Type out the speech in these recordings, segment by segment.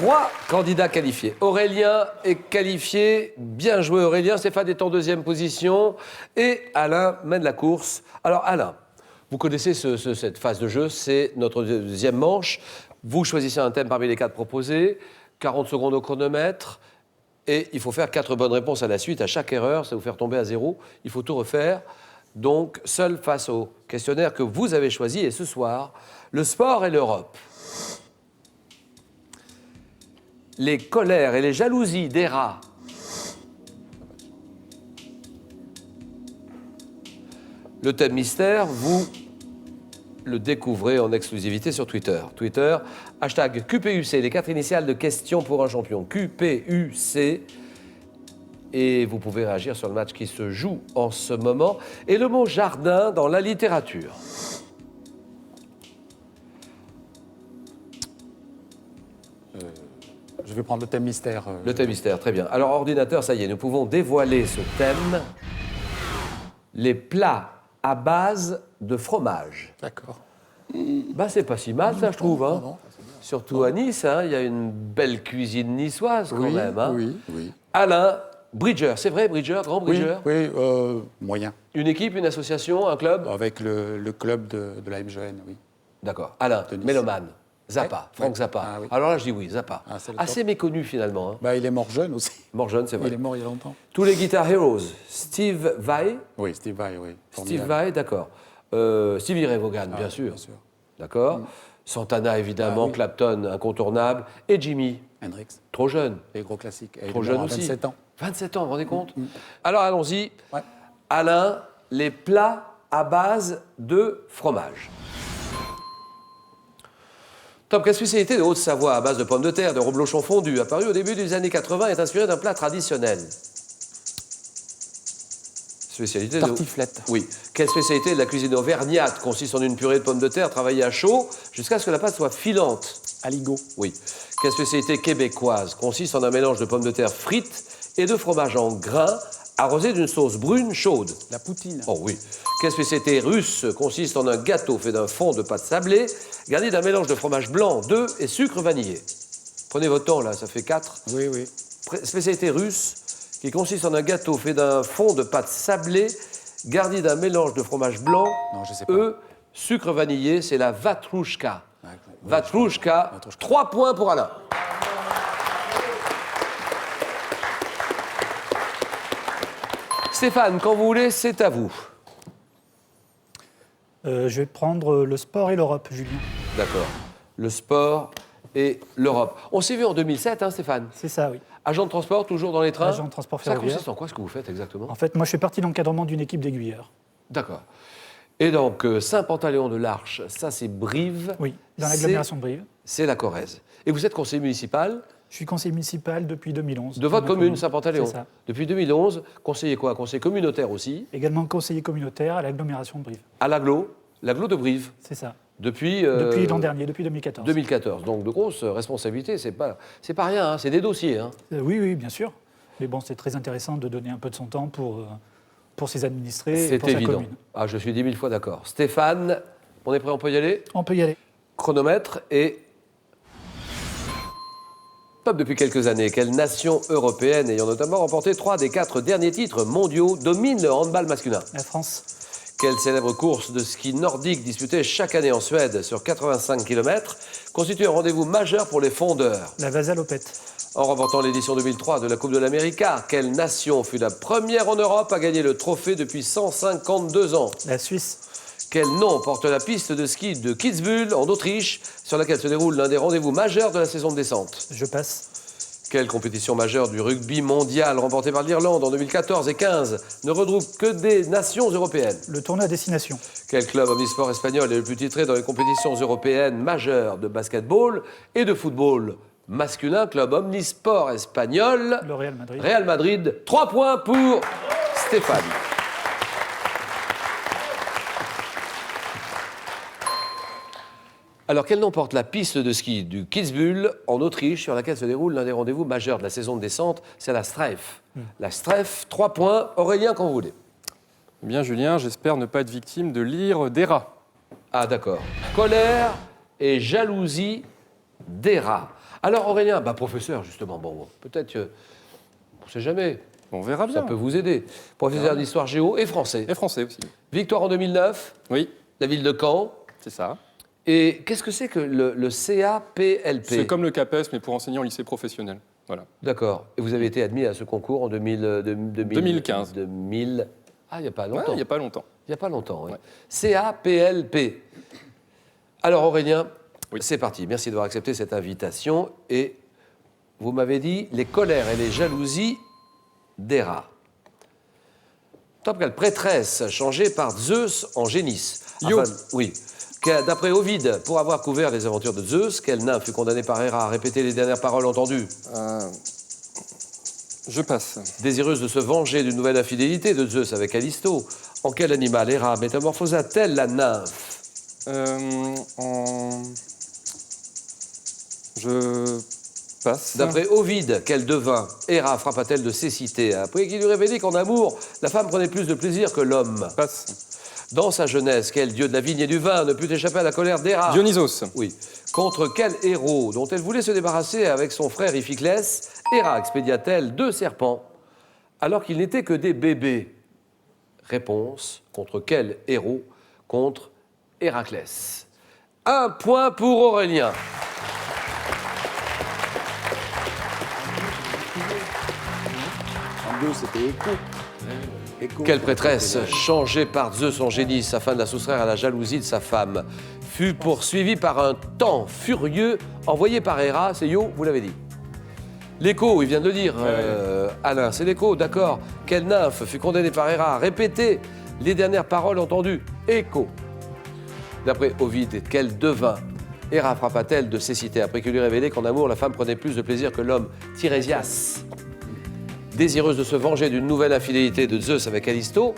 3 candidats qualifiés. Aurélien est qualifié. Bien joué, Aurélien. Stéphane est en deuxième position. Et Alain mène la course. Alors, Alain, vous connaissez cette phase de jeu. C'est notre deuxième manche. Vous choisissez un thème parmi les 4 proposés. 40 secondes au chronomètre. Et il faut faire 4 bonnes réponses à la suite. À chaque erreur, ça va vous faire tomber à 0. Il faut tout refaire. Donc, seul face au questionnaire que vous avez choisi. Et ce soir, le sport et l'Europe. Les colères et les jalousies des rats. Le thème mystère, vous le découvrez en exclusivité sur Twitter. Twitter, hashtag QPUC, les 4 initiales de questions pour un champion. QPUC. Et vous pouvez réagir sur le match qui se joue en ce moment. Et le mot jardin dans la littérature. Je vais prendre le thème mystère. Le thème mystère, très bien. Alors, ordinateur, ça y est, nous pouvons dévoiler ce thème. Les plats à base de fromage. D'accord. Bah, c'est pas si mal, ça, je trouve. Hein. Non, Surtout à Nice, hein, il y a une belle cuisine niçoise, quand même. Hein. Oui. Alain, Bridger, c'est vrai, Bridger, grand Bridger. Oui, moyen. Une équipe, une association, un club. Avec le club de la MGN, oui. D'accord. Alain, De Nice. mélomane. Zappa, Ouais. Franck Ouais. Zappa. Ah oui. Alors là, je dis oui, Zappa. Ah, c'est le Assez top. méconnu, finalement. Hein. Bah, il est mort jeune aussi. Mort jeune, c'est vrai. Il est mort il y a longtemps. Tous les Guitar Heroes. Steve Vai. Oui, Steve Vai, oui. Steve Formidable. Vai, d'accord. Stevie Ray Vaughan, bien sûr. Bien sûr. D'accord. Santana, évidemment. Ah oui. Clapton, incontournable. Et Jimmy, Hendrix, trop jeune. les gros classiques. Et il Trop est jeune mort à aussi. 27 ans. 27 ans, vous vous rendez compte. Alors, allons-y. Ouais. Alain, les plats à base de fromage. Top, quelle spécialité de Haute-Savoie à base de pommes de terre, de reblochon fondu, apparu au début des années 80, est inspirée d'un plat traditionnel. Spécialité Tartiflette. Oui. Quelle spécialité de la cuisine auvergnate consiste en une purée de pommes de terre travaillée à chaud jusqu'à ce que la pâte soit filante? Aligot. Oui. Quelle spécialité québécoise consiste en un mélange de pommes de terre frites et de fromage en grains arrosé d'une sauce brune chaude? La poutine. Oh oui. Quelle spécialité russe consiste en un gâteau fait d'un fond de pâte sablée garni d'un mélange de fromage blanc, d'œufs et sucre vanillé? Prenez votre temps là, ça fait 4. Oui. Spécialité russe qui consiste en un gâteau fait d'un fond de pâte sablée garni d'un mélange de fromage blanc, Non, je sais pas. œufs, sucre vanillé, c'est la vatrouchka. Ouais, Vatrouchka, Vatrouchka. 3 points pour Alain. Stéphane, quand vous voulez, c'est à vous. Je vais prendre le sport et l'Europe, Julien. D'accord. Le sport et l'Europe. On s'est vu en 2007, hein, Stéphane? C'est ça, oui. Agent de transport, toujours dans les trains? Agent de transport Ça ferroviaire. consiste en quoi ce que vous faites exactement? En fait, moi, je fais partie de l'encadrement d'une équipe d'aiguilleurs. D'accord. Et donc, Saint-Pantaléon-de-l'Arche, ça c'est Brive. Oui, dans l'agglomération de Brive. C'est la Corrèze. Et vous êtes conseiller municipal Je suis conseiller municipal depuis 2011. de votre Dans ma commune, Saint-Pantaléon. C'est ça. Depuis 2011, conseiller quoi? Conseiller communautaire aussi, Également conseiller communautaire à l'agglomération de Brive. à l'aglo de Brive, C'est ça. depuis... Depuis l'an dernier, depuis 2014. 2014. Donc de grosses responsabilités, c'est pas rien, hein, c'est des dossiers. Hein. Oui, bien sûr. Mais bon, c'est très intéressant de donner un peu de son temps pour ses administrés et C'est pour sa évident. commune. Ah, je suis 10 000 fois d'accord. Stéphane, on est prêt, on peut y aller? On peut y aller. Chronomètre et... Top depuis quelques années. Quelle nation européenne, ayant notamment remporté 3 des 4 derniers titres mondiaux, domine le handball masculin? La France. Quelle célèbre course de ski nordique disputée chaque année en Suède sur 85 km constitue un rendez-vous majeur pour les fondeurs? La Vasalopette. En remportant l'édition 2003 de la Coupe de l'América, quelle nation fut la première en Europe à gagner le trophée depuis 152 ans? La Suisse. Quel nom porte la piste de ski de Kitzbühel en Autriche, sur laquelle se déroule l'un des rendez-vous majeurs de la saison de descente? Je passe. Quelle compétition majeure du rugby mondial remportée par l'Irlande en 2014 et 2015 ne regroupe que des nations européennes? Le tournoi à destination. Quel club omnisport espagnol est le plus titré dans les compétitions européennes majeures de basketball et de football masculin? Club omnisport espagnol. Le Real Madrid. Real Madrid. 3 points pour Stéphane. Alors, quel nom porte la piste de ski du Kitzbühel en Autriche, sur laquelle se déroule l'un des rendez-vous majeurs de la saison de descente? C'est la Streif. La Streif, 3 points. Aurélien, quand vous voulez. Eh bien, Julien, j'espère ne pas être victime de l'ire des rats. Ah, d'accord. Colère et jalousie des rats. Alors Aurélien, professeur justement, bon, peut-être, on ne sait jamais, On verra bien. ça peut vous aider. Professeur d'histoire géo et français. Et français aussi. Victoire en 2009, Oui, la ville de Caen. c'est ça. Et qu'est-ce que c'est que le CAPLP? C'est comme le CAPES, mais pour enseigner en lycée professionnel. Voilà. D'accord. Et vous avez été admis à ce concours en 2015. 2000. Ah, il n'y a pas Ouais, longtemps. il n'y a pas longtemps. Il n'y a pas longtemps, oui. Ouais. CAPLP. Alors Aurélien, Oui. c'est parti. Merci d'avoir accepté cette invitation. Et vous m'avez dit les colères et les jalousies d'Héra. Top, quelle prêtresse changée par Zeus en génisse. Io. Oui. D'après Ovide, pour avoir couvert les aventures de Zeus, quelle nymphe fut condamnée par Héra à répéter les dernières paroles entendues? Je passe. Désireuse de se venger d'une nouvelle infidélité de Zeus avec Callisto, en quel animal Héra métamorphosa-t-elle la nymphe? Je passe. D'après Ovide, quel devin Héra frappa-t-elle de cécité après qu'il lui révélé qu'en amour, la femme prenait plus de plaisir que l'homme? Passe. Dans sa jeunesse, quel dieu de la vigne et du vin ne put échapper à la colère d'Héra? Dionysos. Oui. Contre quel héros, dont elle voulait se débarrasser avec son frère Iphiclès, Héra expédia-t-elle 2 serpents alors qu'ils n'étaient que des bébés? Réponse, contre quel héros? Contre Héraclès. 1 point pour Aurélien. En 2, c'était Écho. Écho. Quelle prêtresse, changée par Zeus en génisse afin de la soustraire à la jalousie de sa femme, fut poursuivie par un temps furieux envoyé par Héra, c'est Io, vous l'avez dit. L'écho, il vient de le dire, Alain, c'est l'écho, d'accord. Quelle nymphe fut condamnée par Héra à répéter les dernières paroles entendues? Écho. D'après Ovide, quel devin Héra frappa-t-elle de cécité après qu'il lui révélé qu'en amour, la femme prenait plus de plaisir que l'homme? Tirésias. Désireuse de se venger d'une nouvelle infidélité de Zeus avec Callisto,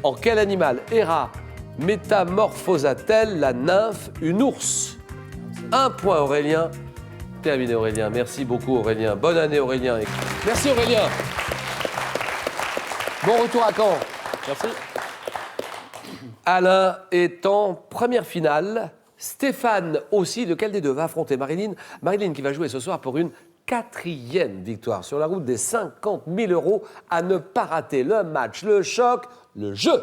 en quel animal Héra métamorphosa-t-elle la nymphe, une ours? 1 point Aurélien. Terminé Aurélien. Merci beaucoup Aurélien. Bonne année Aurélien. Merci Aurélien. Bon retour à Caen. Merci. Alain est en première finale. Stéphane aussi, lequel des deux va affronter Marilyn? Marilyn qui va jouer ce soir pour une 4e victoire sur la route des 50 000 € à ne pas rater. Le match, le choc, le jeu.